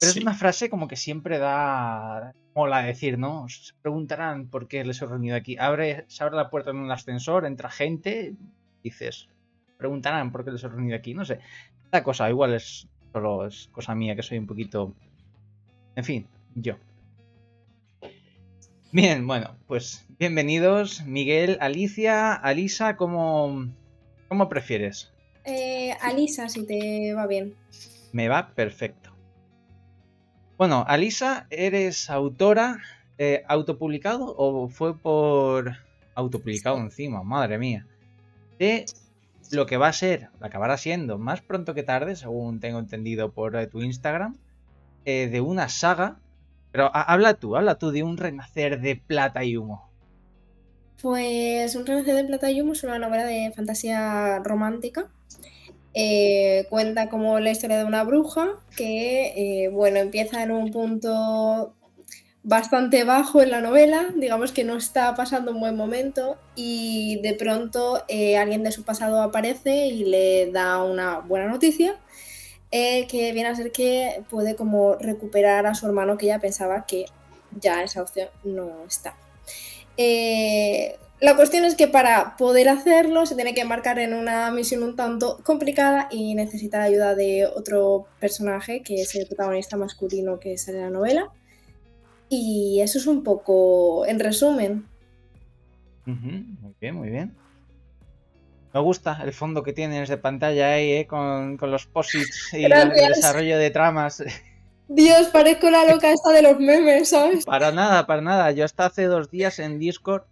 Pero es Sí. una frase como que siempre mola decir, ¿no? Se preguntarán por qué les he reunido aquí. Se abre la puerta en un ascensor, entra gente, dices, preguntarán por qué les he reunido aquí. No sé. La cosa, igual solo es cosa mía, que soy un poquito... En fin, yo. Bien, bueno, pues bienvenidos, Miguel, Alicia, Alisa, ¿cómo prefieres? Alisa, si te va bien. Me va perfecto. Bueno, Alisa, ¿eres autora autopublicado o fue por autopublicado encima? Madre mía. De lo que va a ser, acabará siendo más pronto que tarde, según tengo entendido por tu Instagram, de una saga. Pero habla tú de un renacer de plata y humo. Pues Un renacer de plata y humo es una novela de fantasía romántica. Cuenta como la historia de una bruja que, empieza en un punto bastante bajo en la novela, digamos que no está pasando un buen momento y de pronto alguien de su pasado aparece y le da una buena noticia, que viene a ser que puede como recuperar a su hermano, que ella pensaba que ya esa opción no está. La cuestión es que para poder hacerlo se tiene que embarcar en una misión un tanto complicada y necesita la ayuda de otro personaje, que es el protagonista masculino que sale en la novela. Y eso es un poco, en resumen. Muy bien, muy bien. Me gusta el fondo que tienes de pantalla ahí, con los posits y el Gracias. desarrollo de tramas. Dios, parezco la loca esta de los memes, ¿sabes? Para nada. Yo hasta hace 2 días en Discord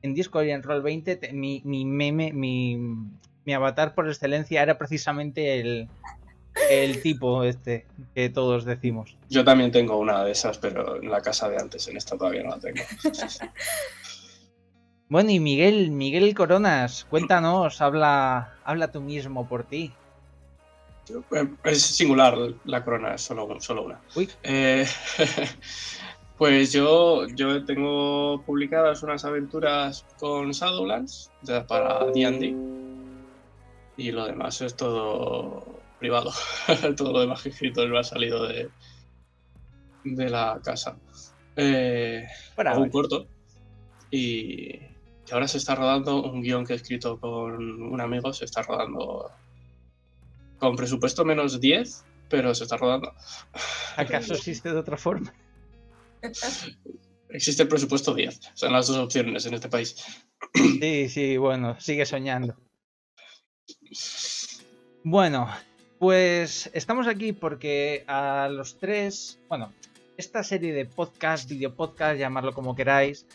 y en Roll20, mi meme, mi avatar por excelencia era precisamente el tipo este que todos decimos. Yo también tengo una de esas, pero en la casa de antes, en esta todavía no la tengo. Bueno, y Miguel Coronas, cuéntanos, habla tú mismo por ti. Es singular la corona, es solo una. Uy. Pues yo tengo publicadas unas aventuras con Shadowlands para D&D y lo demás es todo privado. Todo lo demás que he escrito no ha salido de la casa. Hago un corto y ahora se está rodando un guión que he escrito con un amigo, se está rodando con presupuesto menos 10, pero se está rodando. ¿Acaso existe de otra forma? Existe el presupuesto 10. Son las dos opciones en este país. Sí, bueno, sigue soñando. Bueno, pues estamos aquí porque a los tres, bueno, esta serie de podcast, videopodcast, llamarlo como queráis,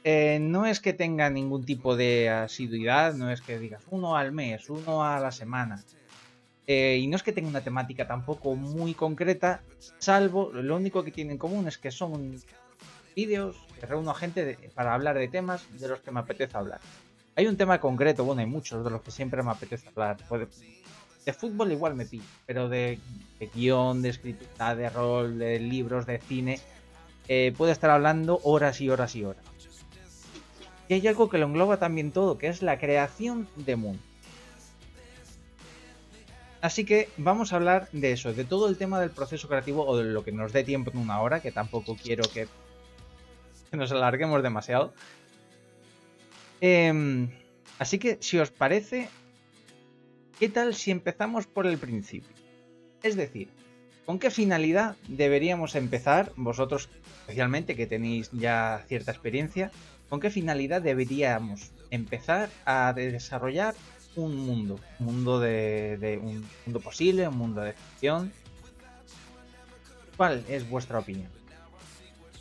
no es que tenga ningún tipo de asiduidad, no es que digas uno al mes, uno a la semana. Y no es que tenga una temática tampoco muy concreta, salvo, lo único que tienen en común es que son vídeos que reúno a gente para hablar de temas de los que me apetece hablar. Hay un tema concreto, bueno, hay muchos de los que siempre me apetece hablar. De fútbol igual me pillo, pero de guión, de escritura, de rol, de libros, de cine, puedo estar hablando horas y horas y horas. Y hay algo que lo engloba también todo, que es la creación de mundo. Así que vamos a hablar de eso, de todo el tema del proceso creativo, o de lo que nos dé tiempo en una hora, que tampoco quiero que nos alarguemos demasiado. Así que, si os parece, ¿qué tal si empezamos por el principio? Es decir, ¿con qué finalidad deberíamos empezar, vosotros especialmente que tenéis ya cierta experiencia, con qué finalidad deberíamos empezar a desarrollar un mundo? Un mundo un mundo posible, un mundo de ficción. ¿Cuál es vuestra opinión?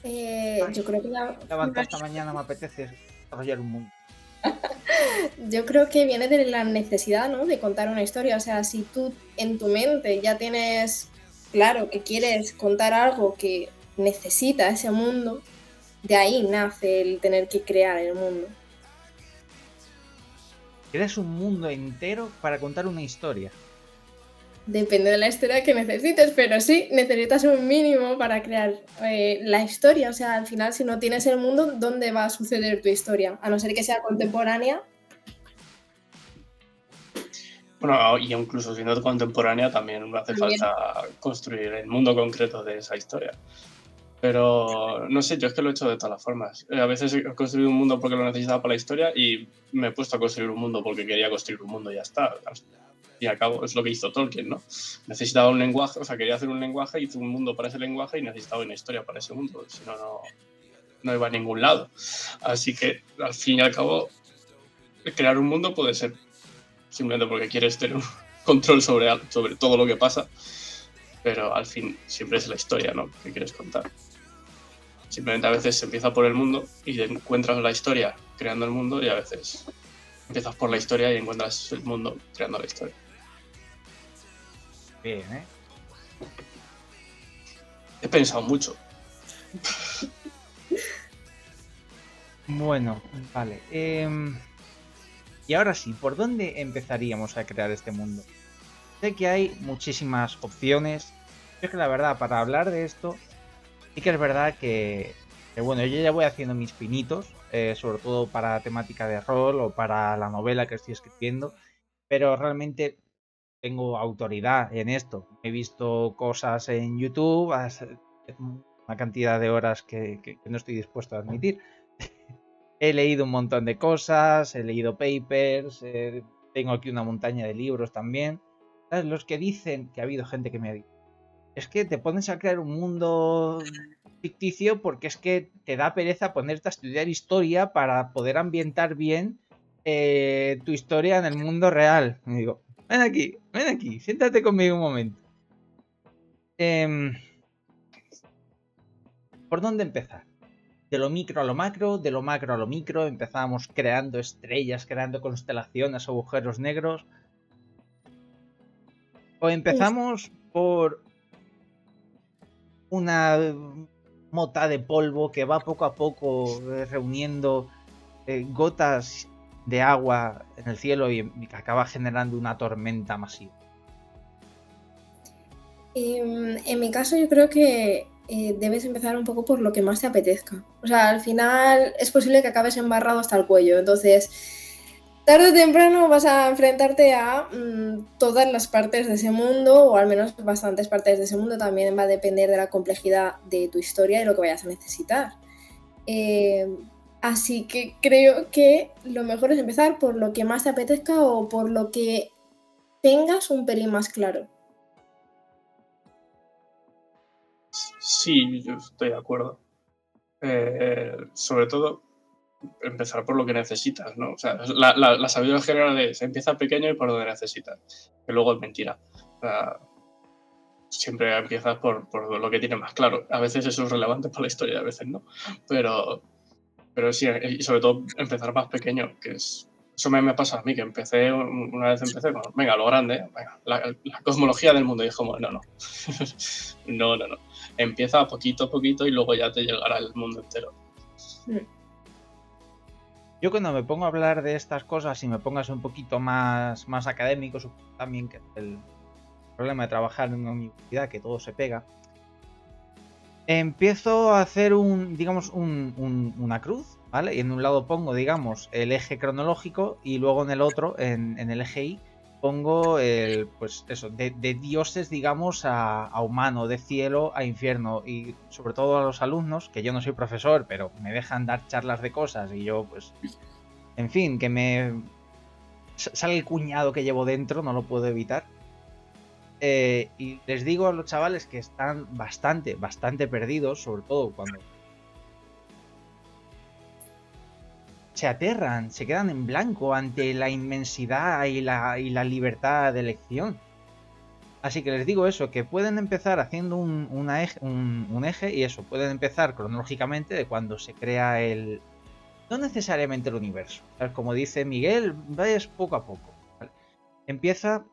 Yo creo que Levantar esta mañana me apetece desarrollar un mundo. Yo creo que viene de la necesidad, ¿no?, de contar una historia. O sea, si tú en tu mente ya tienes claro que quieres contar algo que necesita ese mundo, de ahí nace el tener que crear el mundo. ¿Creas un mundo entero para contar una historia? Depende de la historia que necesites, pero sí, necesitas un mínimo para crear la historia. O sea, al final, si no tienes el mundo, ¿dónde va a suceder tu historia? A no ser que sea contemporánea. Bueno, y incluso siendo contemporánea también hace También. falta construir el mundo concreto de esa historia. Pero no sé, yo es que lo he hecho de todas las formas. A veces he construido un mundo porque lo necesitaba para la historia y me he puesto a construir un mundo porque quería construir un mundo y ya está. Y al cabo es lo que hizo Tolkien, ¿no? Necesitaba un lenguaje, o sea, quería hacer un lenguaje, hizo un mundo para ese lenguaje y necesitaba una historia para ese mundo. Si no, no iba a ningún lado. Así que al fin y al cabo, crear un mundo puede ser simplemente porque quieres tener un control sobre todo lo que pasa, pero al fin siempre es la historia, ¿no? Que quieres contar. Simplemente a veces se empieza por el mundo y encuentras la historia creando el mundo, y a veces empiezas por la historia y encuentras el mundo creando la historia. Bien, ¿eh? He pensado mucho. Bueno, vale. Y ahora sí, ¿por dónde empezaríamos a crear este mundo? Sé que hay muchísimas opciones. Yo es que la verdad, para hablar de esto, sí que es verdad que bueno, yo ya voy haciendo mis pinitos, sobre todo para temática de rol o para la novela que estoy escribiendo, pero realmente tengo autoridad en esto. He visto cosas en YouTube, una cantidad de horas que no estoy dispuesto a admitir. He leído un montón de cosas, he leído papers, tengo aquí una montaña de libros también. ¿Sabes? Los que dicen que ha habido gente que me ha dicho, es que te pones a crear un mundo ficticio porque es que te da pereza ponerte a estudiar historia para poder ambientar bien tu historia en el mundo real. Y digo, ven aquí, siéntate conmigo un momento. ¿Por dónde empezar? De lo micro a lo macro, de lo macro a lo micro, empezamos creando estrellas, creando constelaciones, agujeros negros. O empezamos por una mota de polvo que va poco a poco reuniendo gotas de agua en el cielo y que acaba generando una tormenta masiva. En mi caso yo creo que debes empezar un poco por lo que más te apetezca. O sea, al final es posible que acabes embarrado hasta el cuello. Entonces, tarde o temprano vas a enfrentarte a todas las partes de ese mundo, o al menos bastantes partes de ese mundo. También va a depender de la complejidad de tu historia y lo que vayas a necesitar. Así que creo que lo mejor es empezar por lo que más te apetezca o por lo que tengas un pelín más claro. Sí, yo estoy de acuerdo. Sobre todo, empezar por lo que necesitas, ¿no? O sea, la sabiduría general es empieza pequeño y por donde necesitas, que luego es mentira. O sea, siempre empiezas por lo que tienes más claro. A veces eso es relevante para la historia, a veces no. Pero sí, y sobre todo empezar más pequeño, que es... Eso me pasa a mí, que una vez empecé con, venga, lo grande, venga, la cosmología del mundo, y es como, no. no. Empieza poquito a poquito y luego ya te llegará el mundo entero. Yo cuando me pongo a hablar de estas cosas y me pongas un poquito más académico, también que el problema de trabajar en una universidad, que todo se pega, empiezo a hacer una cruz, ¿vale? Y en un lado pongo, digamos, el eje cronológico y luego en el otro, en el eje Y, pongo pues eso, de dioses, digamos, a humano, de cielo a infierno. Y sobre todo a los alumnos, que yo no soy profesor, pero me dejan dar charlas de cosas y yo, pues, en fin, que me sale el cuñado que llevo dentro, no lo puedo evitar. Y les digo a los chavales que están bastante perdidos, sobre todo cuando se aterran, se quedan en blanco ante la inmensidad y la libertad de elección. Así que les digo eso, que pueden empezar haciendo un eje y eso, pueden empezar cronológicamente de cuando se crea no necesariamente el universo. ¿Sabes? Como dice Miguel, ves poco a poco. ¿Vale? Empieza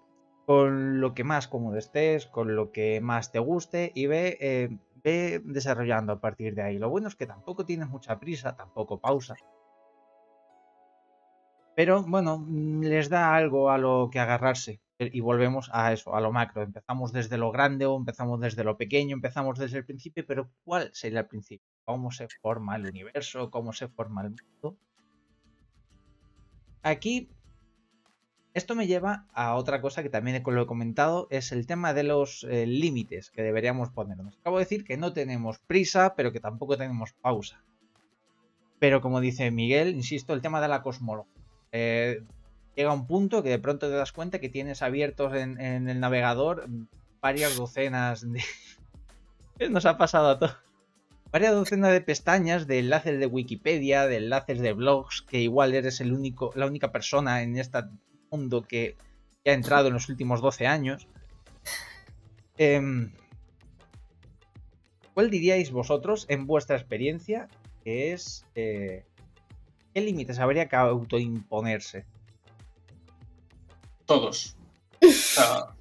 con lo que más cómodo estés, con lo que más te guste y ve desarrollando a partir de ahí. Lo bueno es que tampoco tienes mucha prisa, tampoco pausa. Pero bueno, les da algo a lo que agarrarse. Y volvemos a eso, a lo macro. Empezamos desde lo grande o empezamos desde lo pequeño, empezamos desde el principio, pero ¿cuál sería el principio? ¿Cómo se forma el universo? ¿Cómo se forma el mundo? Aquí Esto me lleva a otra cosa que también lo he comentado, es el tema de los límites que deberíamos ponernos. Acabo de decir que no tenemos prisa, pero que tampoco tenemos pausa. Pero como dice Miguel, insisto, el tema de la cosmología. Llega un punto que de pronto te das cuenta que tienes abiertos en el navegador varias docenas de... Nos ha pasado a todos. Varias docenas de pestañas de enlaces de Wikipedia, de enlaces de blogs, que igual eres la única persona en este mundo que ha entrado en los últimos 12 años. ¿Cuál diríais vosotros, en vuestra experiencia, que es... ¿qué límites habría que autoimponerse? Todos. O sea,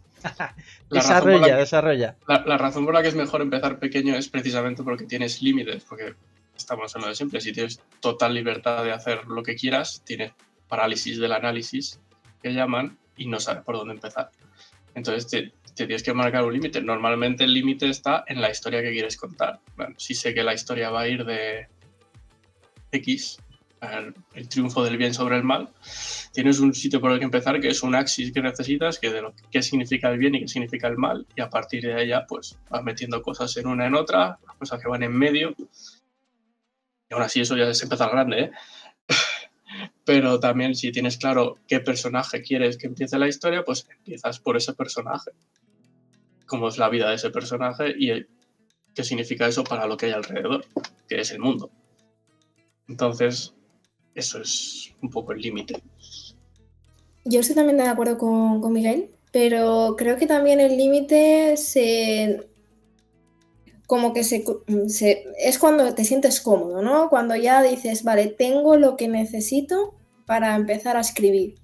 desarrolla. La razón por la que es mejor empezar pequeño es precisamente porque tienes límites, porque estamos en lo de siempre. Si tienes total libertad de hacer lo que quieras, tienes parálisis del análisis, que llaman, y no sabes por dónde empezar. Entonces te tienes que marcar un límite. Normalmente el límite está en la historia que quieres contar. Bueno, si sé que la historia va a ir de X, el triunfo del bien sobre el mal, tienes un sitio por el que empezar, que es un axis que necesitas, que de lo qué significa el bien y qué significa el mal, y a partir de ahí ya pues vas metiendo cosas en una en otra, cosas que van en medio, y aún así eso ya es empezar grande, ¿eh? Pero también si tienes claro qué personaje quieres que empiece la historia, pues empiezas por ese personaje, cómo es la vida de ese personaje y qué significa eso para lo que hay alrededor, que es el mundo. Entonces, eso es un poco el límite. Yo estoy también de acuerdo con Miguel, pero creo que también el límite es cuando te sientes cómodo, ¿no? Cuando ya dices, vale, tengo lo que necesito para empezar a escribir.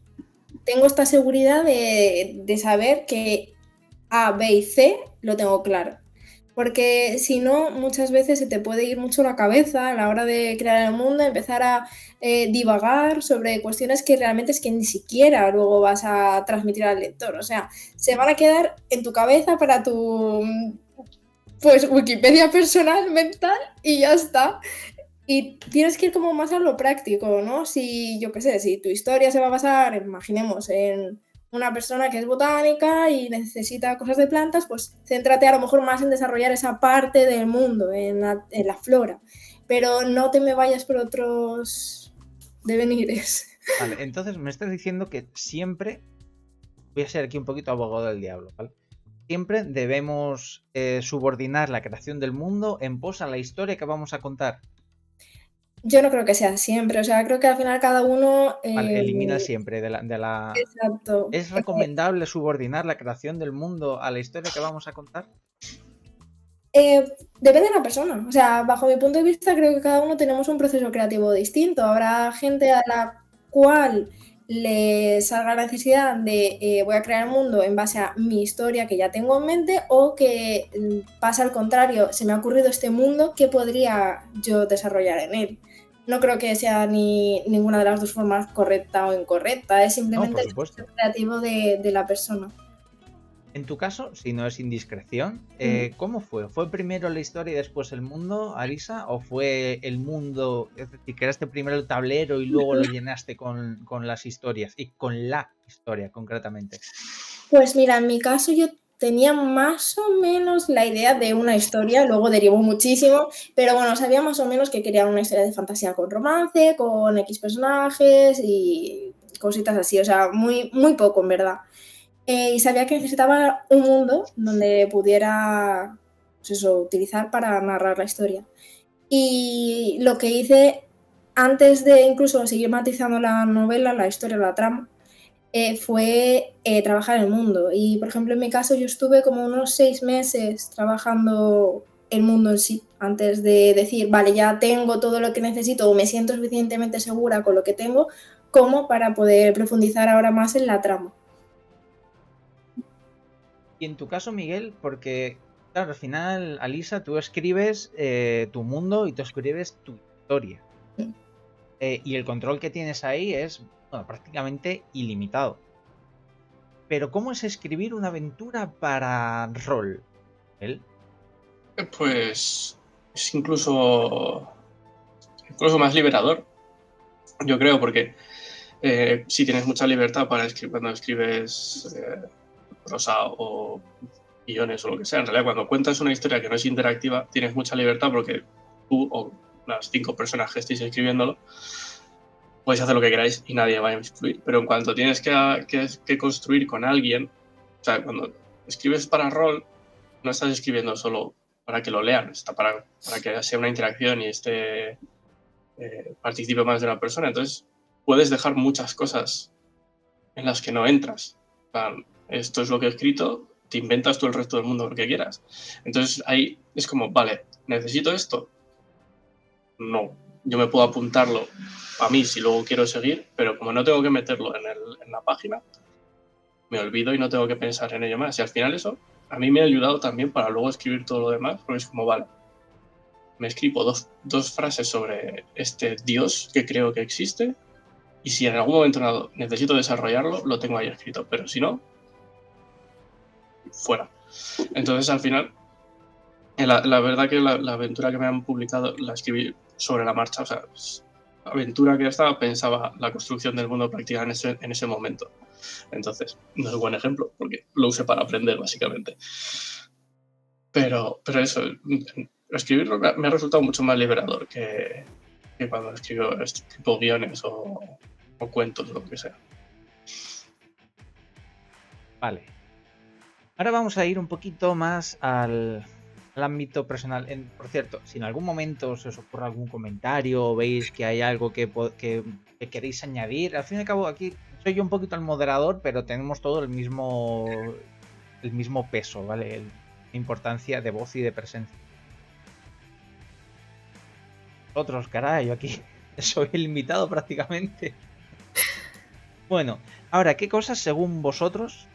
Tengo esta seguridad de saber que A, B y C lo tengo claro. Porque si no, muchas veces se te puede ir mucho la cabeza a la hora de crear el mundo, empezar a divagar sobre cuestiones que realmente es que ni siquiera luego vas a transmitir al lector. O sea, se van a quedar en tu cabeza para tu pues Wikipedia personal, mental, y ya está. Y tienes que ir como más a lo práctico, ¿no? Si, yo qué sé, si tu historia se va a basar, imaginemos, en una persona que es botánica y necesita cosas de plantas, pues céntrate a lo mejor más en desarrollar esa parte del mundo, en la flora. Pero no te me vayas por otros devenires. Vale, entonces me estás diciendo que siempre, voy a ser aquí un poquito abogado del diablo, ¿vale? Siempre debemos subordinar la creación del mundo en pos a la historia que vamos a contar. Yo no creo que sea siempre, o sea, creo que al final cada uno... Vale, elimina siempre de la... Exacto. ¿Es recomendable subordinar la creación del mundo a la historia que vamos a contar? Depende de la persona. O sea, bajo mi punto de vista, creo que cada uno tenemos un proceso creativo distinto. Habrá gente a la cual le salga la necesidad de voy a crear el mundo en base a mi historia que ya tengo en mente, o que pasa al contrario, se me ha ocurrido este mundo, ¿qué podría yo desarrollar en él? No creo que sea ninguna de las dos formas correcta o incorrecta, es simplemente el proceso creativo de la persona. En tu caso, si no es indiscreción, ¿cómo fue? ¿Fue primero la historia y después el mundo, Alisa? ¿O fue el mundo, es decir, creaste primero el tablero y luego lo llenaste con las historias? Y con la historia, concretamente. Pues mira, en mi caso yo tenía más o menos la idea de una historia, luego derivó muchísimo, pero bueno, sabía más o menos que quería una historia de fantasía con romance, con X personajes y cositas así, o sea, muy, muy poco en verdad. Y sabía que necesitaba un mundo donde pudiera, pues eso, utilizar para narrar la historia. Y lo que hice antes de incluso seguir matizando la novela, la historia, la trama, fue trabajar en el mundo. Y, por ejemplo, en mi caso yo estuve como unos 6 meses trabajando el mundo en sí, antes de decir, vale, ya tengo todo lo que necesito o me siento suficientemente segura con lo que tengo como para poder profundizar ahora más en la trama. Y en tu caso, Miguel, porque, claro, al final, Alisa, tú escribes tu mundo y tú escribes tu historia. Y el control que tienes ahí es, bueno, prácticamente ilimitado. Pero ¿cómo es escribir una aventura para rol? ¿Él? Pues es incluso más liberador, yo creo, porque sí tienes mucha libertad para escribir cuando escribes prosa o guiones o lo que sea. En realidad, cuando cuentas una historia que no es interactiva, tienes mucha libertad porque tú o las 5 personas que estéis escribiéndolo podéis hacer lo que queráis y nadie va a influir. Pero en cuanto tienes que construir con alguien, o sea, cuando escribes para rol, no estás escribiendo solo para que lo lean, está para que sea una interacción y participe más de una persona. Entonces, puedes dejar muchas cosas en las que no entras. O sea, esto es lo que he escrito, te inventas tú el resto del mundo lo que quieras. Entonces, ahí es como, vale, ¿necesito esto? No. Yo me puedo apuntarlo a mí si luego quiero seguir, pero como no tengo que meterlo en la página, me olvido y no tengo que pensar en ello más. Y al final eso a mí me ha ayudado también para luego escribir todo lo demás, porque es como, vale, me escribo dos frases sobre este Dios que creo que existe y si en algún momento dado necesito desarrollarlo, lo tengo ahí escrito, pero si no, fuera. Entonces al final, la verdad que la aventura que me han publicado la escribí sobre la marcha, o sea, la aventura que estaba pensaba la construcción del mundo práctica en ese momento. Entonces, no es buen ejemplo, porque lo usé para aprender, básicamente. Pero eso, escribirlo me ha resultado mucho más liberador que cuando escribo este tipo de guiones o cuentos o lo que sea. Vale. Ahora vamos a ir un poquito más al ámbito personal. Por cierto, si en algún momento se os ocurre algún comentario o veis que hay algo que queréis añadir, al fin y al cabo aquí soy yo un poquito el moderador, pero tenemos todo el mismo peso, ¿vale? La importancia de voz y de presencia. Otros, caray, yo aquí soy el invitado prácticamente. Bueno, ahora, ¿qué cosas según vosotros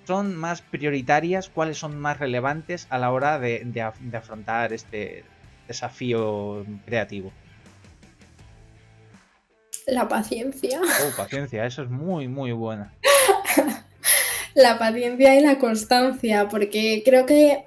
son más prioritarias? ¿Cuáles son más relevantes a la hora de afrontar este desafío creativo? La paciencia. Oh, paciencia, eso es muy, muy buena. La paciencia y la constancia, porque creo que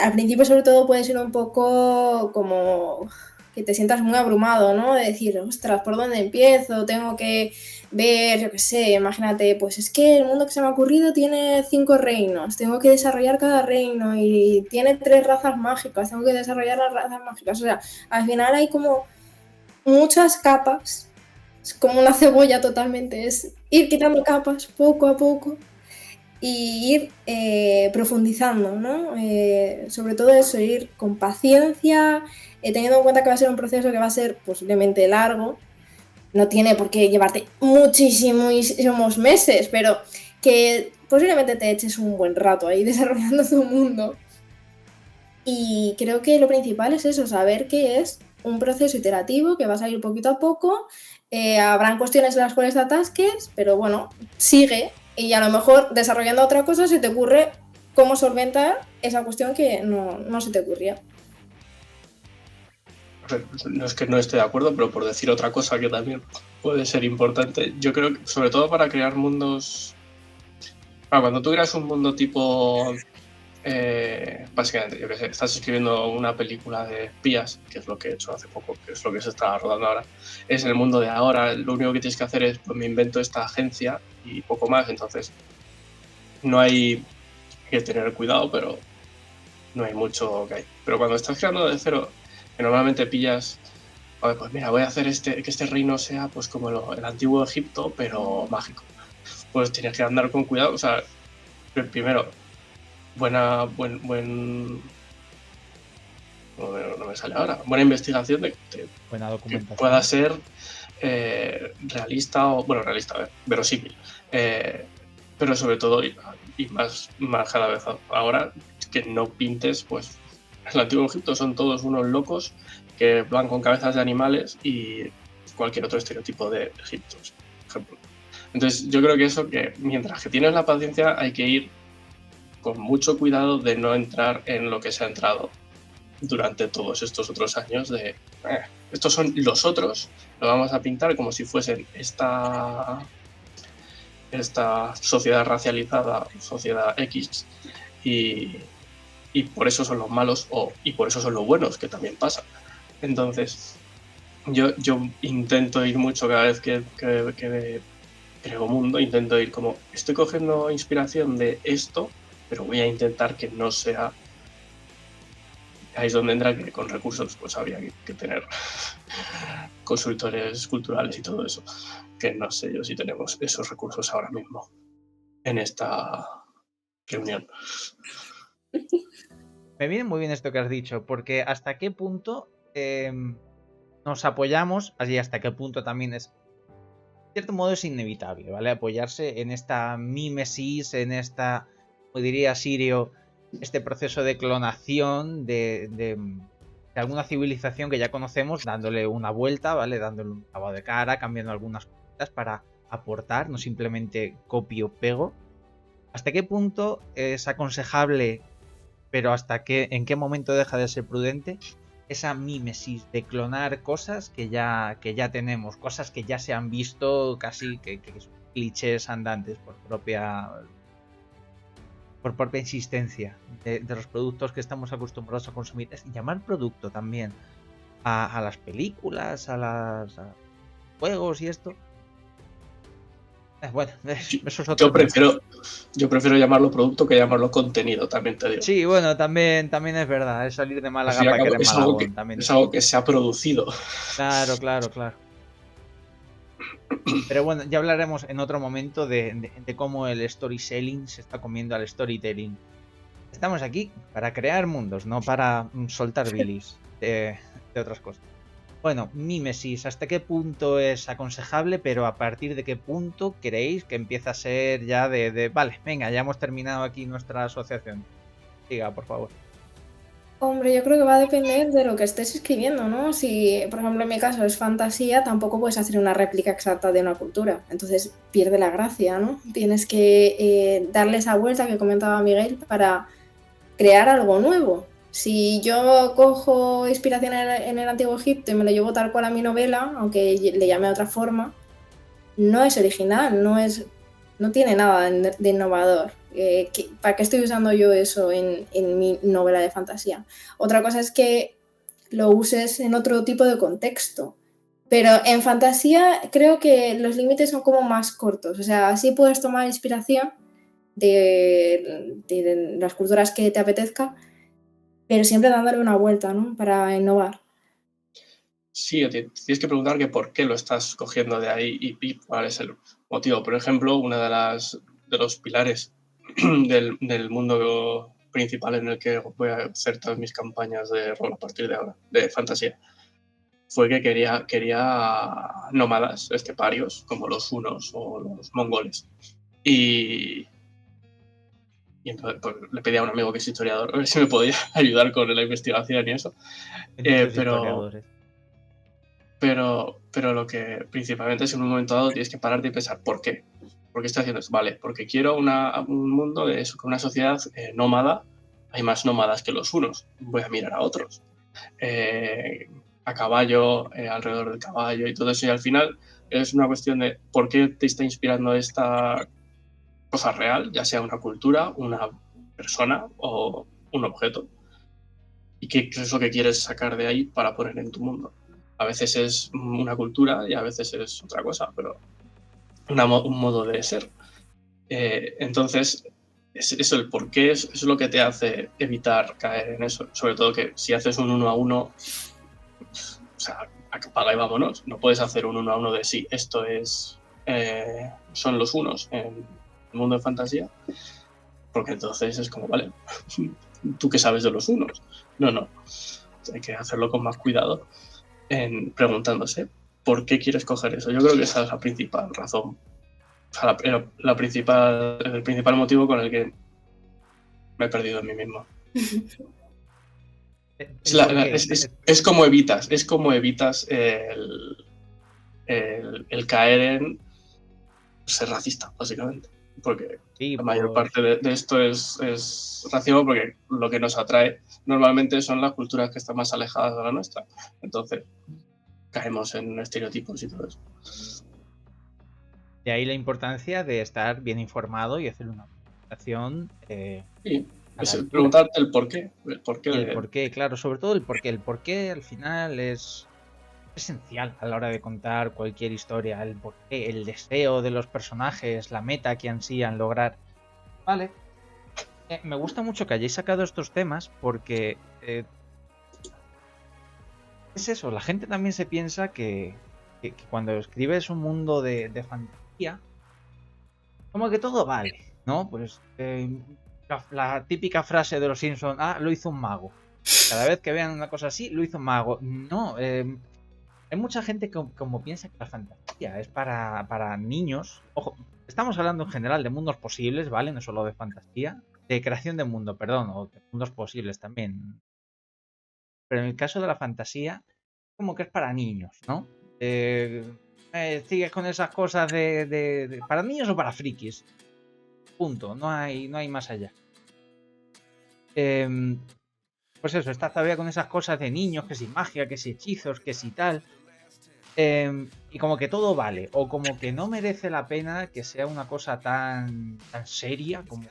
al principio sobre todo puede ser un poco como que te sientas muy abrumado, ¿no? De decir, ostras, ¿por dónde empiezo? Tengo que ver, yo qué sé, imagínate, pues es que el mundo que se me ha ocurrido tiene 5 reinos, tengo que desarrollar cada reino y tiene 3 razas mágicas, tengo que desarrollar las razas mágicas. O sea, al final hay como muchas capas, es como una cebolla totalmente, es ir quitando capas poco a poco y ir profundizando, ¿no? Sobre todo eso, ir con paciencia, teniendo en cuenta que va a ser un proceso que va a ser posiblemente largo, no tiene por qué llevarte muchísimos meses, pero que posiblemente te eches un buen rato ahí desarrollando tu mundo. Y creo que lo principal es eso, saber que es un proceso iterativo que va a salir poquito a poco, habrán cuestiones en las cuales te atasques, pero bueno, sigue. Y a lo mejor desarrollando otra cosa se te ocurre cómo solventar esa cuestión que no se te ocurría. No es que no esté de acuerdo, pero por decir otra cosa que también puede ser importante, yo creo que sobre todo para crear mundos... Cuando tú creas un mundo tipo... básicamente, yo que sé, estás escribiendo una película de espías, que es lo que he hecho hace poco, que es lo que se está rodando ahora, es el mundo de ahora, lo único que tienes que hacer es, pues me invento esta agencia y poco más, entonces no hay que tener cuidado, pero no hay mucho que hay. Pero cuando estás creando de cero, que normalmente pillas, pues mira, voy a hacer que este reino sea pues como el antiguo Egipto, pero mágico. Pues tienes que andar con cuidado, o sea, primero, no me sale ahora, buena investigación de Buena documentación. Que pueda ser realista o, verosímil. Pero sobre todo, y más cada vez ahora, que no pintes, pues, el antiguo Egipto son todos unos locos que van con cabezas de animales y cualquier otro estereotipo de Egipto, por ejemplo. Entonces, yo creo que eso, que mientras que tienes la paciencia, hay que ir con mucho cuidado de no entrar en lo que se ha entrado durante todos estos otros años de estos son los otros, lo vamos a pintar como si fuesen esta sociedad racializada, sociedad X, y por eso son los malos y por eso son los buenos, que también pasa. Entonces, Yo intento ir mucho cada vez que creo mundo, intento ir como, estoy cogiendo inspiración de esto, pero voy a intentar que no sea... Ahí es donde entra que con recursos pues habría que tener consultores culturales y todo eso, que no sé yo si tenemos esos recursos ahora mismo en esta reunión. Me viene muy bien esto que has dicho, porque hasta qué punto nos apoyamos, así hasta qué punto también es, de cierto modo es inevitable, ¿vale? Apoyarse en esta mímesis, en esta, como diría Sirio, este proceso de clonación de alguna civilización que ya conocemos, dándole una vuelta, ¿vale? Dándole un lavado de cara, cambiando algunas cosas para aportar, no simplemente copio pego. ¿Hasta qué punto es aconsejable, pero en qué momento deja de ser prudente, esa mímesis de clonar cosas que ya tenemos, cosas que ya se han visto casi que son clichés andantes por propia insistencia de los productos que estamos acostumbrados a consumir? Es llamar producto también a las películas, a juegos y esto. Bueno, eso es otro tema. Yo prefiero llamarlo producto que llamarlo contenido, también te digo. Sí, bueno, también es verdad, es salir de Málaga para que eres Malagón. Es algo que se ha producido. Claro. Pero bueno, ya hablaremos en otro momento de cómo el storytelling se está comiendo al storytelling. Estamos aquí para crear mundos, no para soltar bilis de otras cosas. Bueno, mímesis, ¿hasta qué punto es aconsejable? Pero a partir de qué punto creéis que empieza a ser ya vale, venga, ya hemos terminado aquí nuestra asociación. Diga, por favor. Hombre, yo creo que va a depender de lo que estés escribiendo, ¿no? Si, por ejemplo, en mi caso es fantasía, tampoco puedes hacer una réplica exacta de una cultura. Entonces pierde la gracia, ¿no? Tienes que darle esa vuelta que comentaba Miguel para crear algo nuevo. Si yo cojo inspiración en el Antiguo Egipto y me lo llevo tal cual a mi novela, aunque le llame de otra forma, no es original, no tiene nada de innovador. ¿Para qué estoy usando yo eso en mi novela de fantasía? Otra cosa es que lo uses en otro tipo de contexto. Pero en fantasía creo que los límites son como más cortos. O sea, sí puedes tomar inspiración de las culturas que te apetezca, pero siempre dándole una vuelta, ¿no? Para innovar. Sí, tienes que preguntar que por qué lo estás cogiendo de ahí y cuál es el motivo. Por ejemplo, uno de los pilares del mundo principal en el que voy a hacer todas mis campañas de rol a partir de ahora, de fantasía, fue que quería nómadas esteparios, como los hunos o los mongoles. Y entonces pues, le pedí a un amigo que es historiador a ver si me podía ayudar con la investigación y eso. Pero lo que principalmente es en un momento dado tienes que pararte y pensar, ¿por qué? ¿Por qué estoy haciendo esto? Vale, porque quiero un mundo de eso, con una sociedad nómada. Hay más nómadas que los hunos. Voy a mirar a otros. A caballo, alrededor del caballo y todo eso. Y al final es una cuestión de por qué te está inspirando esta cosa real, ya sea una cultura, una persona o un objeto. ¿Y qué es lo que quieres sacar de ahí para poner en tu mundo? A veces es una cultura y a veces es otra cosa, pero un modo de ser. Entonces, eso, el por qué es lo que te hace evitar caer en eso. Sobre todo que si haces un 1 a 1, o sea, apaga y vámonos. No puedes hacer un 1 a 1 de sí, esto es son los unos en el mundo de fantasía, porque entonces es como, vale, ¿tú qué sabes de los unos? No. Hay que hacerlo con más cuidado, preguntándose por qué quieres coger eso. Yo creo que esa es la principal razón, o sea, el principal motivo con el que me he perdido en mí mismo. Es como evitas el caer en ser racista, básicamente. Porque la mayor parte de esto es racismo, porque lo que nos atrae normalmente son las culturas que están más alejadas de la nuestra. Entonces, caemos en estereotipos y todo eso. De ahí la importancia de estar bien informado y hacer una presentación. Sí, preguntarte el por qué. El por qué, claro, sobre todo el por qué. El por qué al final es esencial a la hora de contar cualquier historia, el porqué, el deseo de los personajes, la meta que ansían lograr. Vale. Me gusta mucho que hayáis sacado estos temas porque es eso, la gente también se piensa que cuando escribes un mundo de fantasía, como que todo vale, ¿no? Pues la típica frase de los Simpsons, lo hizo un mago. Cada vez que vean una cosa así, lo hizo un mago. No, hay mucha gente que como piensa que la fantasía es para niños. Ojo, estamos hablando en general de mundos posibles, ¿vale? No solo de fantasía. De creación de mundo, perdón, o de mundos posibles también. Pero en el caso de la fantasía, como que es para niños, ¿no? Sigues con esas cosas de para niños o para frikis. Punto, no hay más allá. Pues eso, estás todavía con esas cosas de niños, que si magia, que si hechizos, que si tal. Y como que todo vale, o como que no merece la pena que sea una cosa tan seria como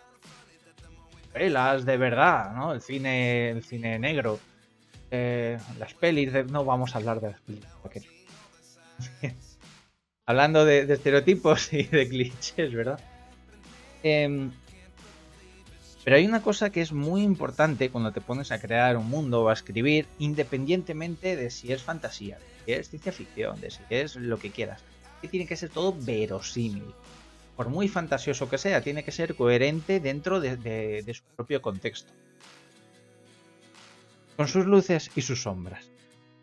pelas de verdad, ¿no? El cine negro. Las pelis no vamos a hablar de las pelis vaqueras. Hablando de estereotipos y de clichés, ¿verdad? Pero hay una cosa que es muy importante cuando te pones a crear un mundo o a escribir, independientemente de si es fantasía, de si es ciencia ficción, de si es lo que quieras. Que tiene que ser todo verosímil. Por muy fantasioso que sea, tiene que ser coherente dentro de su propio contexto. Con sus luces y sus sombras.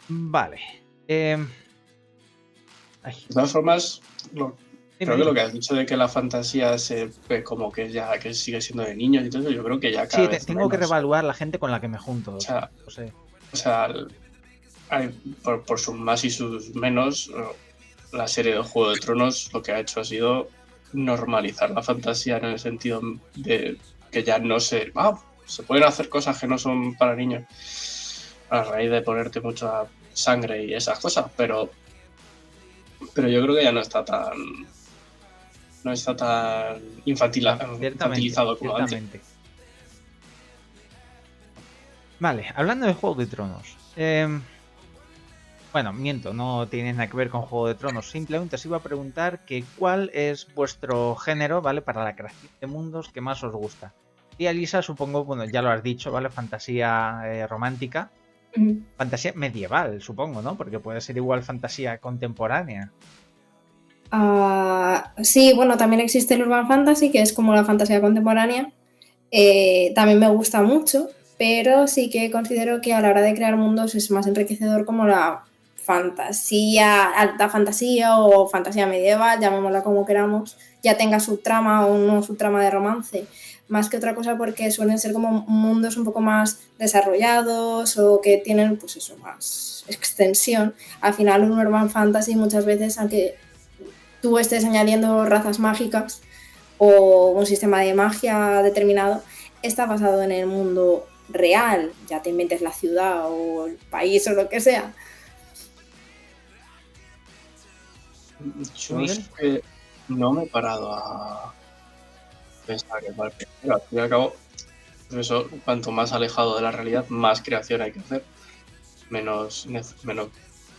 Vale. De todas formas, creo que lo que has dicho de que la fantasía se ve como que ya que sigue siendo de niños y todo eso, yo creo que ya cada vez tengo menos. Que reevaluar la gente con la que me junto. O sea, por sus más y sus menos, la serie de Juego de Tronos lo que ha hecho ha sido normalizar la fantasía en el sentido de que ya no se pueden hacer cosas que no son para niños a raíz de ponerte mucha sangre y esas cosas, pero yo creo que ya no está tan infantilizado como antes. Vale, hablando de Juego de Tronos, bueno, miento, no tiene nada que ver con Juego de Tronos, simplemente os iba a preguntar que cuál es vuestro género, ¿vale? Para la creación de mundos que más os gusta. Y Alisa, supongo, bueno, ya lo has dicho, ¿vale? Fantasía romántica. Fantasía medieval, supongo, ¿no? Porque puede ser igual fantasía contemporánea. Sí, bueno, también existe el Urban Fantasy, que es como la fantasía contemporánea. También me gusta mucho, pero sí que considero que a la hora de crear mundos es más enriquecedor como la fantasía, alta fantasía o fantasía medieval, llamémosla como queramos, ya tenga subtrama o no subtrama de romance, más que otra cosa porque suelen ser como mundos un poco más desarrollados o que tienen, pues eso, más extensión. Al final un Urban Fantasy muchas veces, aunque tú estés añadiendo razas mágicas o un sistema de magia determinado, está basado en el mundo real, ya te inventes la ciudad o el país o lo que sea. Yo es que no me he parado a pensar que al fin y al cabo, eso, cuanto más alejado de la realidad, más creación hay que hacer, menos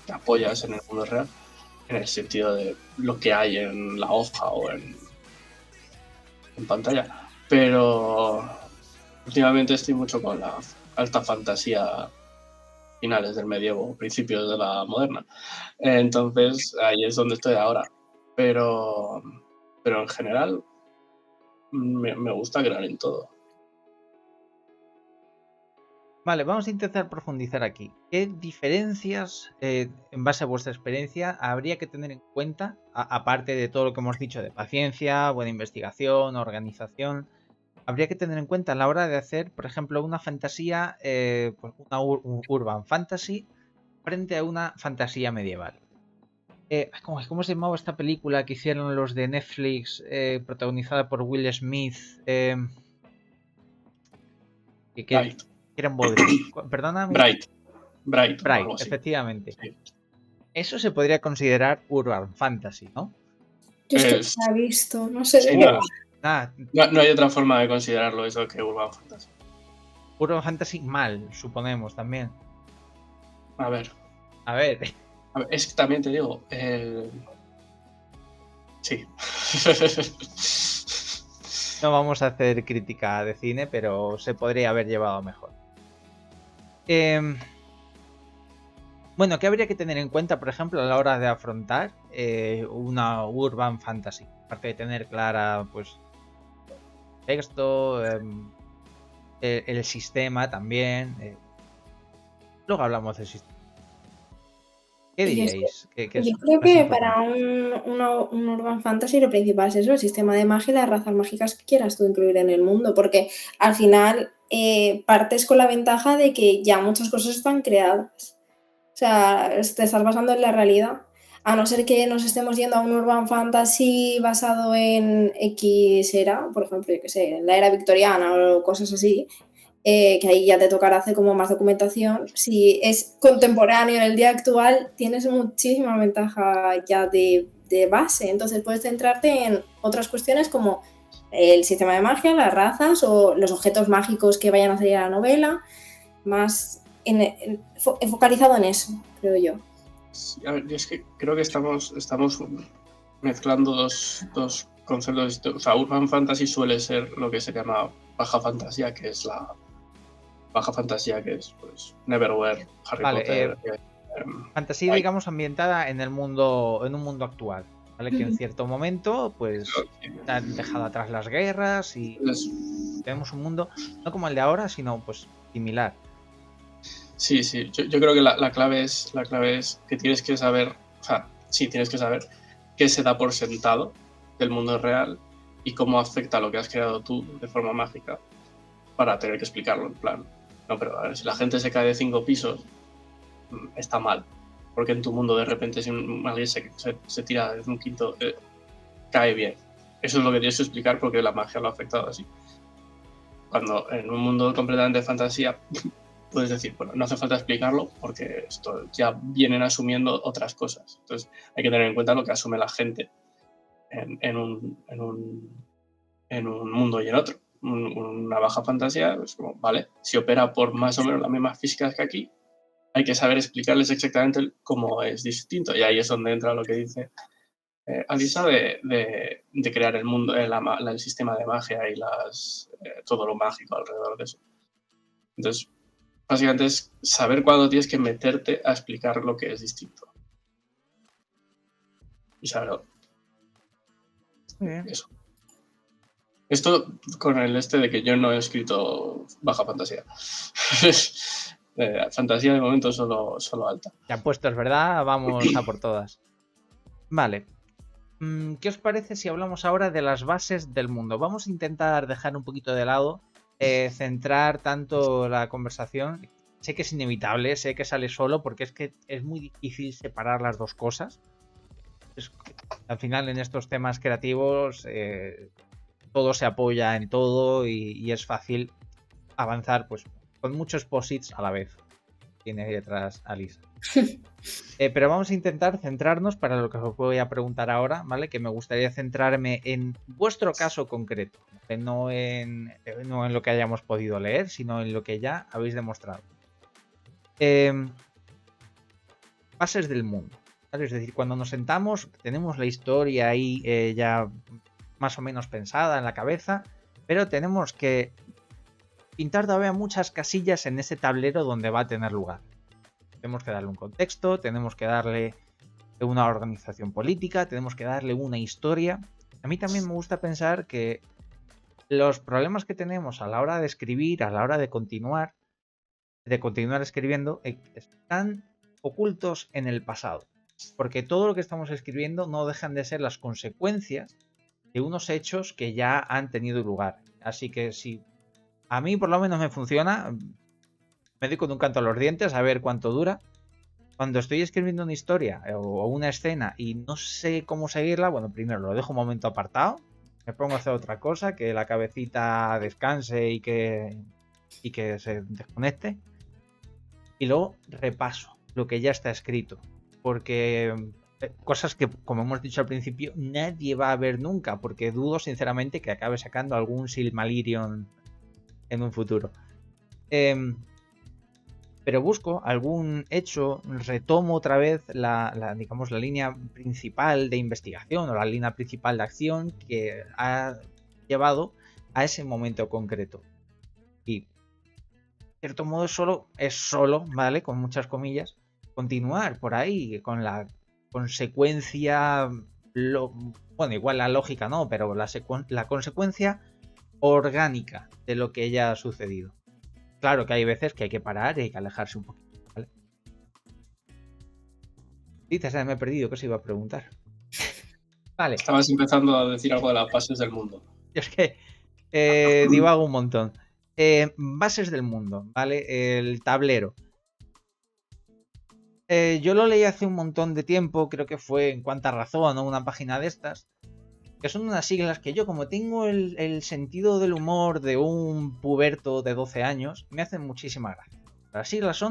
te apoyas en el mundo real, en el sentido de lo que hay en la hoja o en pantalla. Pero últimamente estoy mucho con la alta fantasía finales del medievo, principios de la moderna. Entonces ahí es donde estoy ahora. Pero en general me gusta crear en todo. Vale, vamos a intentar profundizar aquí. ¿Qué diferencias, en base a vuestra experiencia, habría que tener en cuenta, aparte de todo lo que hemos dicho de paciencia, buena investigación, organización? Habría que tener en cuenta a la hora de hacer, por ejemplo, una fantasía, pues una urban fantasy frente a una fantasía medieval. ¿Cómo se llamaba esta película que hicieron los de Netflix, protagonizada por Will Smith? Perdona. Bright, efectivamente. Sí. Eso se podría considerar urban fantasy, ¿no? Yo es que no he visto, no sé. Sí, no hay otra forma de considerarlo eso que urban fantasy. Urban fantasy mal, suponemos también. A ver. A ver, es que también te digo, sí. No vamos a hacer crítica de cine, pero se podría haber llevado mejor. Bueno, ¿qué habría que tener en cuenta, por ejemplo, a la hora de afrontar una urban fantasy? Aparte de tener clara, pues, texto, el sistema también. Luego hablamos del sistema. ¿Qué diríais? ¿Qué es Yo creo más que importante? para un Urban Fantasy lo principal es eso, el sistema de magia y las razas mágicas que quieras tú incluir en el mundo, porque al final partes con la ventaja de que ya muchas cosas están creadas. O sea, te estás basando en la realidad. A no ser que nos estemos yendo a un Urban Fantasy basado en X era, por ejemplo, yo que sé, en la era victoriana o cosas así, que ahí ya te tocará hacer como más documentación. Si es contemporáneo en el día actual, tienes muchísima ventaja ya de base. Entonces puedes centrarte en otras cuestiones como el sistema de magia, las razas o los objetos mágicos que vayan a salir a la novela, más focalizado en eso, creo yo. Sí, a ver, yo es que creo que estamos mezclando dos conceptos distintos. O sea, Urban Fantasy suele ser lo que se llama baja fantasía, que es la baja fantasía, que es pues Neverwhere, Harry Vale, Potter. fantasía, digamos, ambientada en un mundo actual, ¿vale? Que en cierto momento, pues, han dejado atrás las guerras y tenemos un mundo, no como el de ahora, sino, pues, similar. Sí, yo creo que la clave es que tienes que saber, o sea, sí, tienes que saber qué se da por sentado del mundo real y cómo afecta lo que has creado tú de forma mágica para tener que explicarlo en plan. No, pero a ver, si la gente se cae de 5 pisos, está mal. Porque en tu mundo de repente si alguien se tira de un quinto, cae bien. Eso es lo que tienes que explicar porque la magia lo ha afectado así. Cuando en un mundo completamente de fantasía puedes decir, bueno, no hace falta explicarlo porque esto ya vienen asumiendo otras cosas. Entonces hay que tener en cuenta lo que asume la gente en un mundo y en otro. Una baja fantasía, pues como, vale, si opera por más o menos las mismas físicas que aquí, hay que saber explicarles exactamente cómo es distinto. Y ahí es donde entra lo que dice Alisa de crear el mundo, el sistema de magia y todo lo mágico alrededor de eso. Entonces, básicamente es saber cuándo tienes que meterte a explicar lo que es distinto. Y saberlo. Eso. Esto con el de que yo no he escrito baja fantasía. Fantasía de momento solo alta. Ya puestos, ¿verdad? Vamos a por todas. Vale. ¿Qué os parece si hablamos ahora de las bases del mundo? Vamos a intentar dejar un poquito de lado, centrar tanto la conversación. Sé que es inevitable, sé que sale solo porque es que es muy difícil separar las dos cosas. Al final en estos temas creativos todo se apoya en todo y es fácil avanzar pues con muchos posits a la vez. Tiene detrás Alisa. Pero vamos a intentar centrarnos para lo que os voy a preguntar ahora, ¿vale? Que me gustaría centrarme en vuestro caso concreto, no en lo que hayamos podido leer, sino en lo que ya habéis demostrado. Bases del mundo, ¿vale? Es decir, cuando nos sentamos tenemos la historia ahí ya más o menos pensada en la cabeza, pero tenemos que pintar todavía muchas casillas en ese tablero donde va a tener lugar. Tenemos que darle un contexto, tenemos que darle una organización política, tenemos que darle una historia. A mí también me gusta pensar que los problemas que tenemos a la hora de escribir, a la hora de continuar escribiendo, están ocultos en el pasado. Porque todo lo que estamos escribiendo no dejan de ser las consecuencias de unos hechos que ya han tenido lugar. Así que si a mí por lo menos me funciona, me doy con un canto a los dientes a ver cuánto dura. Cuando estoy escribiendo una historia o una escena y no sé cómo seguirla, bueno, primero lo dejo un momento apartado, me pongo a hacer otra cosa, que la cabecita descanse y que se desconecte, y luego repaso lo que ya está escrito, porque cosas que, como hemos dicho al principio, nadie va a ver nunca, porque dudo sinceramente que acabe sacando algún Silmarillion en un futuro. pero busco algún hecho, retomo otra vez digamos, la línea principal de investigación o la línea principal de acción que ha llevado a ese momento concreto. Y, de cierto modo, es solo, ¿vale? Con muchas comillas, continuar por ahí con la consecuencia, bueno, igual la lógica no, pero la consecuencia orgánica de lo que ya ha sucedido. Claro que hay veces que hay que parar y hay que alejarse un poquito, ¿vale? Dices, me he perdido, ¿qué os iba a preguntar? Vale. Estabas empezando a decir algo de las bases del mundo. Yo es que divago un montón. Bases del mundo, ¿vale? El tablero. Yo lo leí hace un montón de tiempo, creo que fue en Cuánta Razón o una página de estas, que son unas siglas que yo, como tengo el sentido del humor de un puberto de 12 años, me hacen muchísima gracia. Las siglas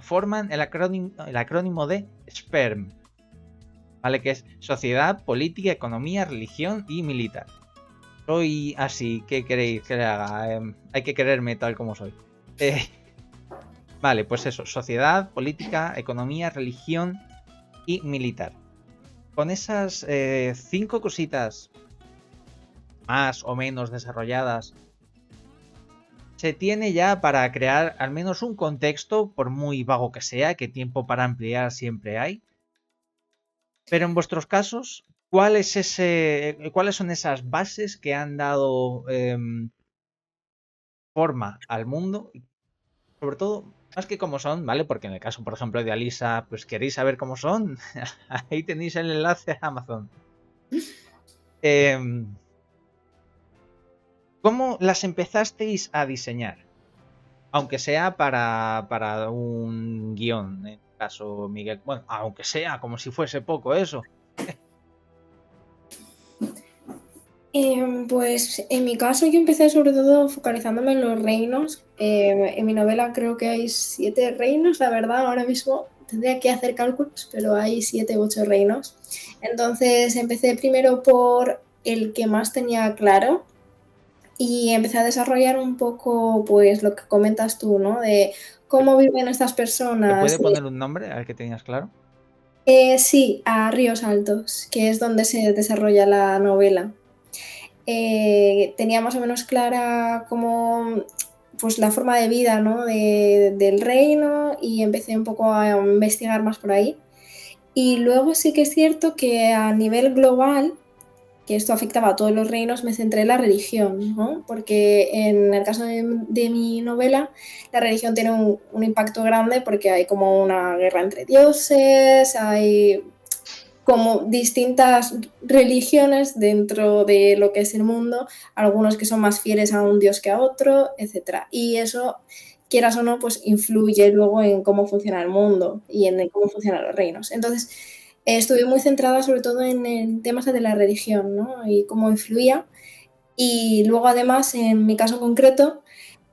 forman el acrónimo de SPERM, ¿vale? Que es Sociedad, Política, Economía, Religión y Militar. Soy así, ¿qué queréis que le haga? Hay que quererme tal como soy. Vale, pues eso, sociedad, política, economía, religión y militar. Con esas 5 cositas más o menos desarrolladas, se tiene ya para crear al menos un contexto, por muy vago que sea, que tiempo para ampliar siempre hay. Pero en vuestros casos, ¿cuáles son esas bases que han dado forma al mundo? Sobre todo, más que cómo son, ¿vale? Porque en el caso, por ejemplo, de Alisa, pues queréis saber cómo son, ahí tenéis el enlace a Amazon. ¿Cómo las empezasteis a diseñar? Aunque sea para un guión, en el caso, Miguel. Bueno, aunque sea, como si fuese poco eso. Pues en mi caso yo empecé sobre todo focalizándome en los reinos. En mi novela creo que hay 7 reinos, la verdad, ahora mismo tendría que hacer cálculos, pero hay 7 u 8 reinos. Entonces empecé primero por el que más tenía claro y empecé a desarrollar un poco pues lo que comentas tú, ¿no? De cómo viven estas ¿Te personas. puede poner un nombre al que tenías claro? Sí, a Ríos Altos, que es donde se desarrolla la novela. Tenía más o menos clara como pues la forma de vida, ¿no? del reino y empecé un poco a investigar más por ahí. Y luego sí que es cierto que a nivel global, que esto afectaba a todos los reinos, me centré en la religión, ¿no? Porque en el caso de mi novela, la religión tiene un impacto grande porque hay como una guerra entre dioses, hay como distintas religiones dentro de lo que es el mundo, algunos que son más fieles a un dios que a otro, etc. Y eso, quieras o no, pues influye luego en cómo funciona el mundo y en cómo funcionan los reinos. Entonces, estuve muy centrada sobre todo en temas de la religión, ¿no? Y cómo influía. Y luego, además, en mi caso concreto,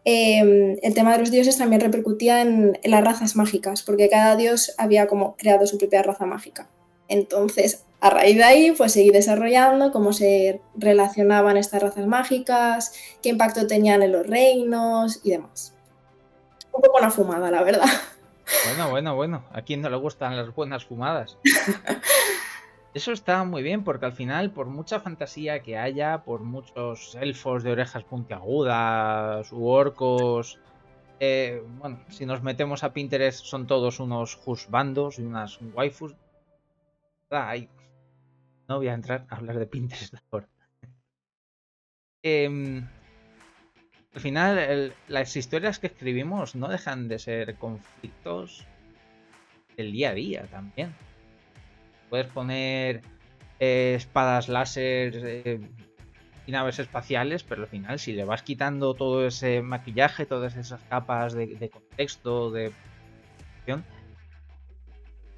el tema de los dioses también repercutía en las razas mágicas, porque cada dios había como creado su propia raza mágica. Entonces, a raíz de ahí, pues seguí desarrollando cómo se relacionaban estas razas mágicas, qué impacto tenían en los reinos y demás. Un poco una fumada, la verdad. Bueno. ¿A quién no le gustan las buenas fumadas? Eso está muy bien, porque al final, por mucha fantasía que haya, por muchos elfos de orejas puntiagudas u orcos, bueno, si nos metemos a Pinterest son todos unos husbandos y unas waifus. Ay, no voy a entrar a hablar de Pinterest ahora. Al final, las historias que escribimos no dejan de ser conflictos del día a día también. Puedes poner espadas láser y naves espaciales, pero al final, si le vas quitando todo ese maquillaje, todas esas capas de contexto, de acción,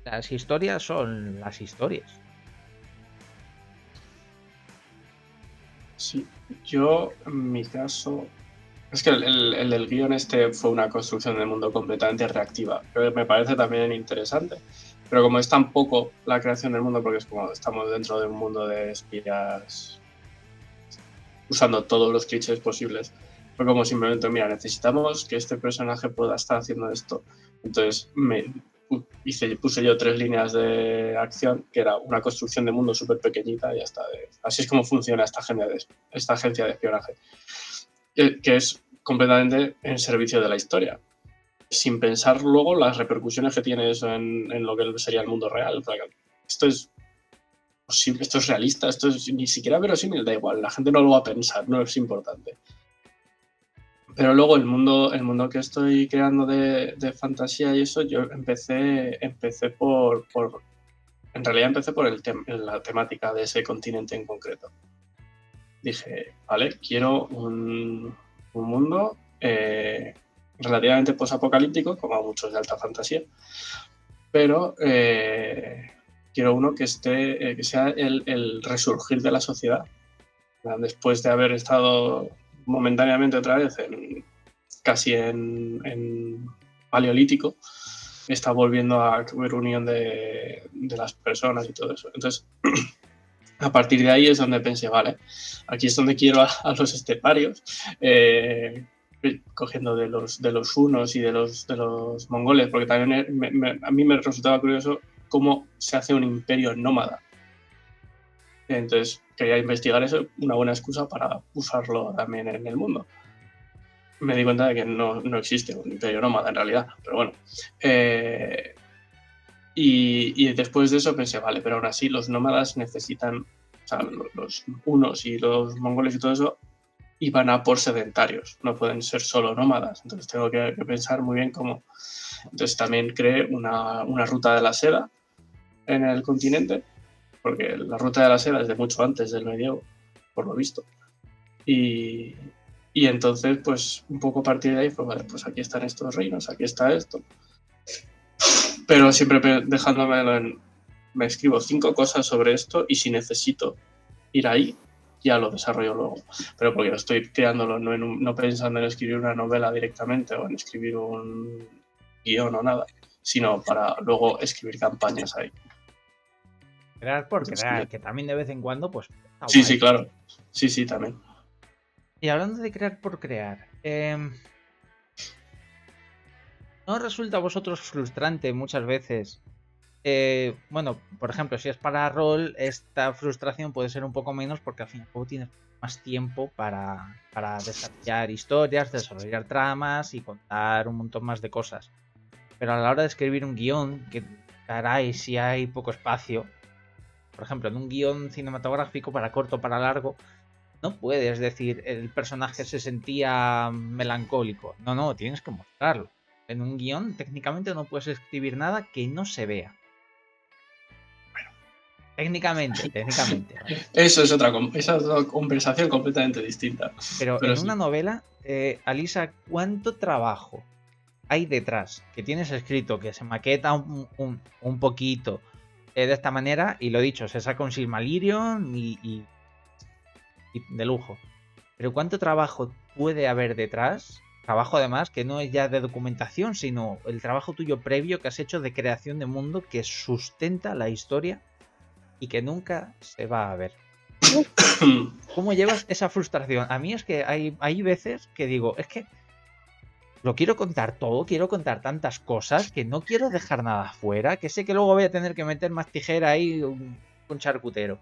las historias son las historias. Sí, yo en mi caso, es que el del guión fue una construcción del mundo completamente reactiva, pero me parece también interesante. Pero como es tan poco la creación del mundo, porque es como estamos dentro de un mundo de espías usando todos los clichés posibles, Fue como simplemente, mira, necesitamos que este personaje pueda estar haciendo esto. Entonces puse yo 3 líneas de acción, que era una construcción de mundo súper pequeñita y ya está. Así es como funciona esta agencia de espionaje, que es completamente en servicio de la historia, sin pensar luego las repercusiones que tiene eso en lo que sería el mundo real. O sea, esto es realista, esto es ni siquiera verosímil, da igual, la gente no lo va a pensar, no es importante. Pero luego el mundo que estoy creando de fantasía y eso, yo empecé por en realidad empecé por la temática de ese continente en concreto. Dije, vale, quiero un mundo relativamente posapocalíptico, como a muchos de alta fantasía, pero quiero uno que sea el resurgir de la sociedad, después de haber estado momentáneamente otra vez casi en paleolítico, está volviendo a haber unión de las personas y todo eso. Entonces, a partir de ahí es donde pensé, vale, aquí es donde quiero a los esteparios, cogiendo de los hunos y de los mongoles, porque también a mí me resultaba curioso cómo se hace un imperio nómada. Entonces quería investigar eso, una buena excusa para usarlo también en el mundo. Me di cuenta de que no existe un imperio nómada en realidad, pero bueno. Y después de eso pensé, vale, pero aún así los nómadas necesitan, o sea, los hunos y los mongoles y todo eso iban a por sedentarios, no pueden ser solo nómadas. Entonces tengo que pensar muy bien cómo. Entonces también creé una ruta de la seda en el continente, porque la ruta de la seda es de mucho antes del medievo, por lo visto. Y entonces, pues, un poco a partir de ahí fue, vale, pues aquí están estos reinos, aquí está esto. Pero siempre dejándomelo me escribo 5 cosas sobre esto y si necesito ir ahí, ya lo desarrollo luego. Pero porque estoy creándolo, no pensando en escribir una novela directamente o en escribir un guión o nada, sino para luego escribir campañas ahí. Crear por crear, que también de vez en cuando, pues. Sí, guay. Sí, claro. Sí, también. Y hablando de crear por crear, ¿no resulta a vosotros frustrante muchas veces? Bueno, por ejemplo, si es para rol, esta frustración puede ser un poco menos porque al fin y al cabo tienes más tiempo para desarrollar historias, desarrollar tramas y contar un montón más de cosas. Pero a la hora de escribir un guión, que caray, si hay poco espacio, por ejemplo, en un guión cinematográfico para corto o para largo, no puedes decir el personaje se sentía melancólico. No, tienes que mostrarlo. En un guión técnicamente no puedes escribir nada que no se vea. Bueno, técnicamente. ¿Vale? Eso es otra conversación completamente distinta. Pero en una novela, Alisa, ¿cuánto trabajo hay detrás? Que tienes escrito, que se maqueta un poquito de esta manera, y lo dicho, se saca un Silmarillion y de lujo. Pero ¿cuánto trabajo puede haber detrás? Trabajo además que no es ya de documentación, sino el trabajo tuyo previo que has hecho de creación de mundo que sustenta la historia y que nunca se va a ver. ¿Cómo llevas esa frustración? A mí es que hay veces que digo, es que lo quiero contar todo, quiero contar tantas cosas que no quiero dejar nada fuera, que sé que luego voy a tener que meter más tijera ahí con charcutero.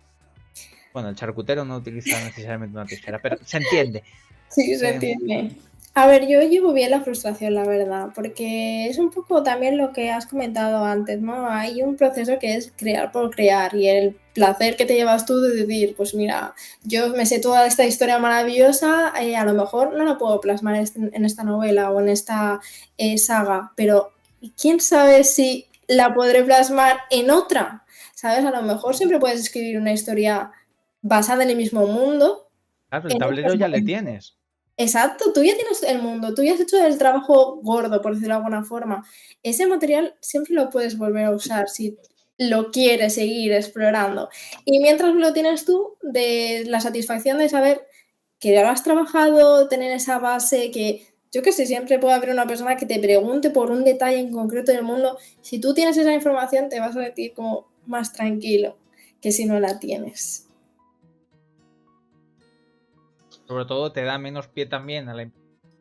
Bueno, el charcutero no utiliza necesariamente una tijera, pero se entiende. Sí, se entiende. A ver, yo llevo bien la frustración, la verdad, porque es un poco también lo que has comentado antes, ¿no? Hay un proceso que es crear por crear y el placer que te llevas tú de decir, pues mira, yo me sé toda esta historia maravillosa, a lo mejor no la puedo plasmar en esta novela o en esta saga, pero ¿quién sabe si la podré plasmar en otra? ¿Sabes? A lo mejor siempre puedes escribir una historia basada en el mismo mundo. Claro, el tablero ya le tienes. Exacto, tú ya tienes el mundo, tú ya has hecho el trabajo gordo, por decirlo de alguna forma. Ese material siempre lo puedes volver a usar si lo quieres seguir explorando. Y mientras lo tienes tú, de la satisfacción de saber que ya lo has trabajado, tener esa base, que yo que sé, siempre puede haber una persona que te pregunte por un detalle en concreto del mundo. Si tú tienes esa información, te vas a sentir como más tranquilo que si no la tienes. Sobre todo te da menos pie también a la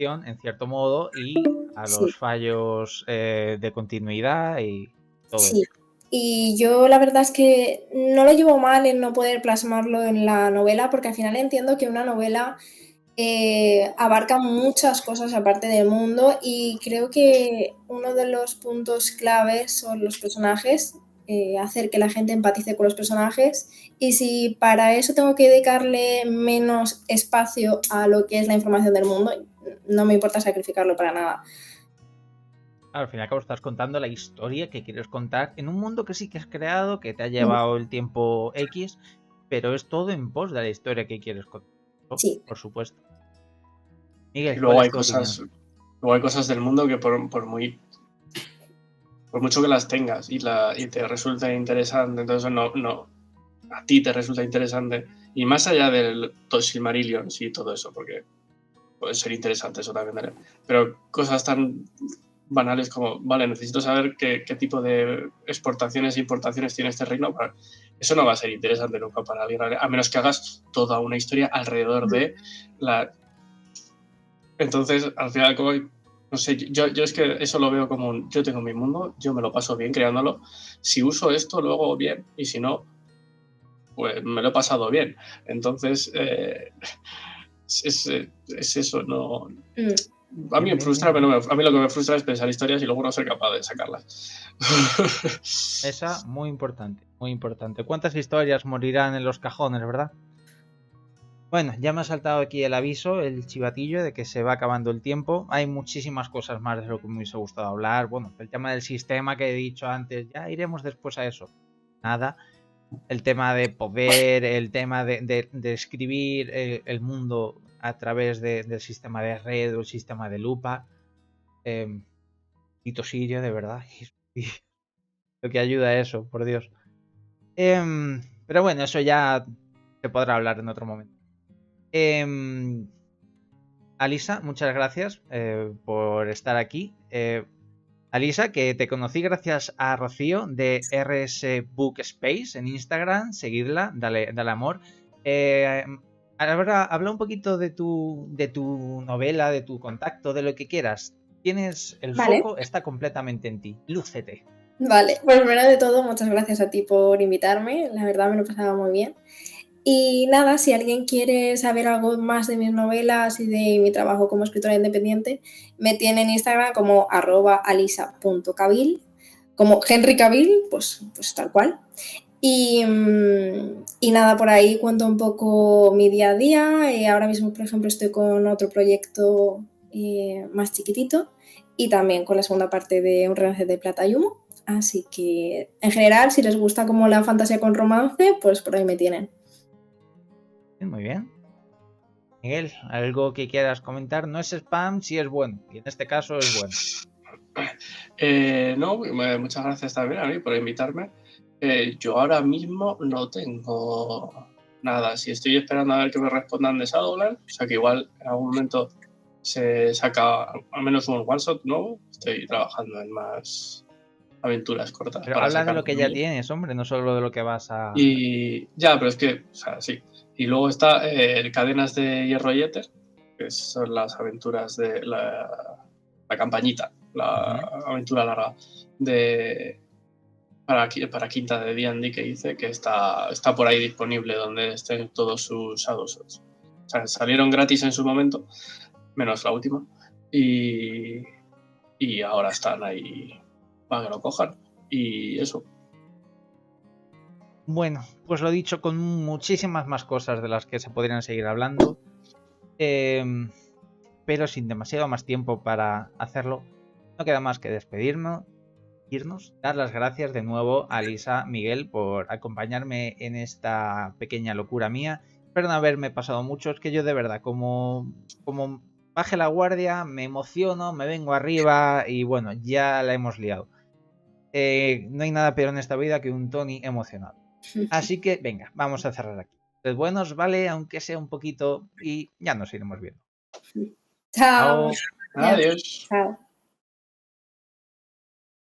acción, en cierto modo, y a Sí. los fallos de continuidad y todo Sí, eso. y yo la verdad es que no lo llevo mal en no poder plasmarlo en la novela, porque al final entiendo que una novela abarca muchas cosas aparte del mundo y creo que uno de los puntos claves son los personajes, hacer que la gente empatice con los personajes y si para eso tengo que dedicarle menos espacio a lo que es la información del mundo, no me importa sacrificarlo para nada. Al fin y al cabo estás contando la historia que quieres contar en un mundo que sí que has creado, que te ha llevado el tiempo X, pero es todo en pos de la historia que quieres contar. Sí. Por supuesto. Y Miguel, ¿cuál luego es hay tu opinión? luego hay cosas del mundo que por mucho que las tengas y te resulta interesante, entonces a ti te resulta interesante. Y más allá del Silmarillion y todo eso, porque puede ser interesante eso también, ¿vale? Pero cosas tan banales como, vale, necesito saber qué tipo de exportaciones e importaciones tiene este reino. Eso no va a ser interesante nunca para alguien, a menos que hagas toda una historia alrededor de la... Entonces, al final, como, no sé, yo es que eso lo veo como yo tengo mi mundo, yo me lo paso bien creándolo. Si uso esto, lo hago bien, y si no, pues me lo he pasado bien. Entonces, es eso, no... A mí me frustra, pero a mí lo que me frustra es pensar historias y luego no ser capaz de sacarlas. Esa, muy importante, muy importante. ¿Cuántas historias morirán en los cajones, verdad? Bueno, ya me ha saltado aquí el aviso, el chivatillo de que se va acabando el tiempo. Hay muchísimas cosas más de lo que me hubiese gustado hablar. Bueno, el tema del sistema que he dicho antes, ya iremos después a eso. Nada. El tema de poder, el tema de escribir el mundo a través del sistema de red o el sistema de lupa. Tito Sirio, de verdad. Lo que ayuda a eso, por Dios. Pero bueno, eso ya se podrá hablar en otro momento. Alisa, muchas gracias por estar aquí. Alisa, que te conocí gracias a Rocío de RS Book Space en Instagram. Seguidla, dale amor. Ahora habla un poquito de tu novela, de tu contacto, de lo que quieras. Tienes el foco, está completamente en ti. Lúcete. Vale, pues primero de todo, muchas gracias a ti por invitarme. La verdad me lo pasaba muy bien. Y nada, si alguien quiere saber algo más de mis novelas y de mi trabajo como escritora independiente, me tiene en Instagram como @alisa.cavill, como Henry Cavill, pues tal cual. Y nada, por ahí cuento un poco mi día a día. Ahora mismo, por ejemplo, estoy con otro proyecto más chiquitito y también con la segunda parte de Un Renacer de Plata y Humo. Así que, en general, si les gusta como la fantasía con romance, pues por ahí me tienen. Muy bien. Miguel, ¿algo que quieras comentar? No es spam, sí es bueno. Y en este caso es bueno. No, muchas gracias también a mí por invitarme. Yo ahora mismo no tengo nada. Si estoy esperando a ver que me respondan de Shadowlands, o sea que igual en algún momento se saca al menos un one shot nuevo. Estoy trabajando en más aventuras cortas Pero para habla de sacar lo que ya también. tienes, hombre, no solo de lo que vas a... Y ya, pero es que, o sea, sí. Y luego está Cadenas de Hierro y Éter, que son las aventuras de la campañita, la aventura larga para quinta de D&D que hice, que está por ahí disponible donde estén todos sus Shadowshots. O sea, salieron gratis en su momento, menos la última, y ahora están ahí para que lo cojan. Y eso. Bueno, pues lo dicho, con muchísimas más cosas de las que se podrían seguir hablando, pero sin demasiado más tiempo para hacerlo, no queda más que despedirnos, dar las gracias de nuevo a Lisa, Miguel, por acompañarme en esta pequeña locura mía. Espero no haberme pasado mucho, es que yo de verdad, como baje la guardia, me emociono, me vengo arriba y bueno, ya la hemos liado. No hay nada peor en esta vida que un Tony emocionado. Así que venga, vamos a cerrar aquí. Los buenos vale, aunque sea un poquito, y ya nos iremos viendo. Chao. Adiós. Chao.